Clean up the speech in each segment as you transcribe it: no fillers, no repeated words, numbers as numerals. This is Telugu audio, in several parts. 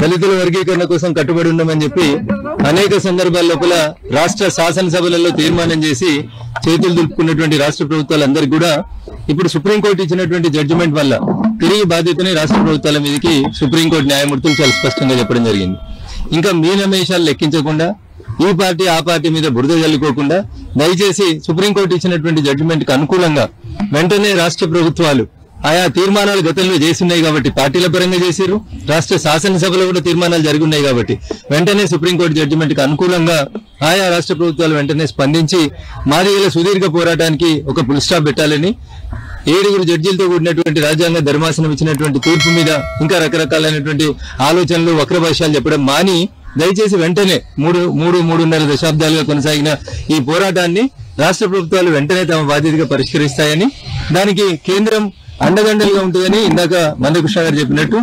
దళితుల వర్గీకరణ కోసం కట్టుబడి ఉన్నామని చెప్పి అనేక సందర్భాల లోపల రాష్ట్ర శాసనసభలలో తీర్మానం చేసి చేతులు దులుపుకున్నటువంటి రాష్ట్ర ప్రభుత్వాలందరికీ కూడా ఇప్పుడు సుప్రీంకోర్టు ఇచ్చినటువంటి జడ్జిమెంట్ వల్ల తిరిగి బాధ్యతని రాష్ట్ర ప్రభుత్వాల మీదకి సుప్రీంకోర్టు న్యాయమూర్తులు చాలా స్పష్టంగా చెప్పడం జరిగింది. ఇంకా మీనమేషాలు లెక్కించకుండా ఈ పార్టీ ఆ పార్టీ మీద బురద జల్లుకోకుండా దయచేసి సుప్రీంకోర్టు ఇచ్చినటువంటి జడ్జిమెంట్ కు అనుకూలంగా వెంటనే రాష్ట్ర ప్రభుత్వాలు ఆయా తీర్మానాలు గతంలో చేస్తున్నాయి కాబట్టి పార్టీల పరంగా చేసిరు, రాష్ట్ర శాసనసభలో కూడా తీర్మానాలు జరుగున్నాయి కాబట్టి వెంటనే సుప్రీంకోర్టు జడ్జిమెంట్ కు అనుకూలంగా ఆయా రాష్ట్ర ప్రభుత్వాలు వెంటనే స్పందించి మాదిగల సుదీర్ఘ పోరాటానికి ఒక ఫుల్ స్టాప్ పెట్టాలని 7 జడ్జీలతో కూడినటువంటి రాజ్యాంగ ధర్మాసనం ఇచ్చినటువంటి తీర్పు మీద ఇంకా రకరకాలైనటువంటి ఆలోచనలు వక్రభాష్యాలు చెప్పడం మాని దయచేసి వెంటనే మూడున్నర దశాబ్దాలుగా కొనసాగిన ఈ పోరాటాన్ని రాష్ట్ర ప్రభుత్వాలు వెంటనే తమ బాధ్యతగా పరిష్కరిస్తాయని, దానికి కేంద్రం అండదండలుగా ఉంటుందని ఇందాక మందకృష్ణ గారు చెప్పినట్టు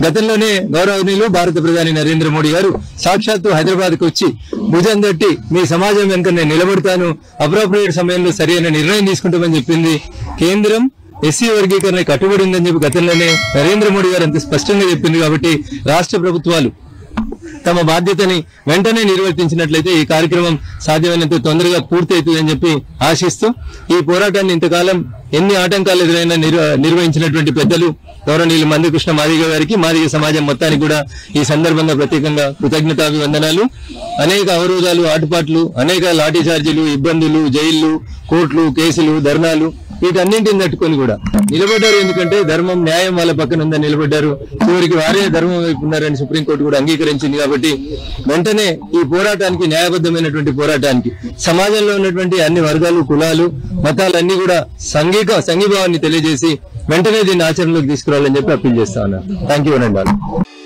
గతంలోనే గౌరవనీయులు భారత ప్రధాని నరేంద్ర మోడీ గారు సాక్షాత్తు హైదరాబాద్ కు వచ్చి భుజం తట్టి మీ సమాజం వెనుక నేను నిలబడతాను, అప్రోప్రియేట్ సమయంలో సరైన నిర్ణయం తీసుకుంటామని చెప్పింది. కేంద్రం ఎస్సీ వర్గీకరణ కట్టుబడి ఉందని చెప్పి గతంలోనే నరేంద్ర మోడీ గారు అంత స్పష్టంగా చెప్పింది. కాబట్టి రాష్ట్ర ప్రభుత్వాలు తమ బాధ్యతని వెంటనే నిర్వర్తించినట్లయితే ఈ కార్యక్రమం సాధ్యమైనంత తొందరగా పూర్తి అవుతుందని చెప్పి ఆశిస్తూ ఈ పోరాటాన్ని ఇంతకాలం ఎన్ని ఆటంకాలు ఎదురైనా నిర్వహించినటువంటి పెద్దలు గౌరవనీయులు మందకృష్ణ మాదిగ గారికి, మాదిగ సమాజం మొత్తానికి కూడా ఈ సందర్భంగా ప్రత్యేకంగా కృతజ్ఞతాభివందనాలు. అనేక అవరోధాలు, ఆటుపాట్లు, అనేక లాఠీ చార్జీలు, ఇబ్బందులు, జైళ్లు, కోర్టులు, కేసులు, ధర్నాలు వీటన్నింటిని తట్టుకొని కూడా నిలబడ్డారు. ఎందుకంటే ధర్మం, న్యాయం వాళ్ళ పక్కన ఉందని నిలబడ్డారు. చివరికి వారే ధర్మం వైపు ఉన్నారని సుప్రీంకోర్టు కూడా అంగీకరించింది. కాబట్టి వెంటనే ఈ పోరాటానికి, న్యాయబద్ధమైనటువంటి పోరాటానికి సమాజంలో ఉన్నటువంటి అన్ని వర్గాలు, కులాలు, మతాలన్నీ కూడా సంఘీభావాన్ని తెలియజేసి వెంటనే దీన్ని ఆచరణలోకి తీసుకురావాలని చెప్పి అప్పీల్ చేస్తా ఉన్నారు. థ్యాంక్ యూ అనండి.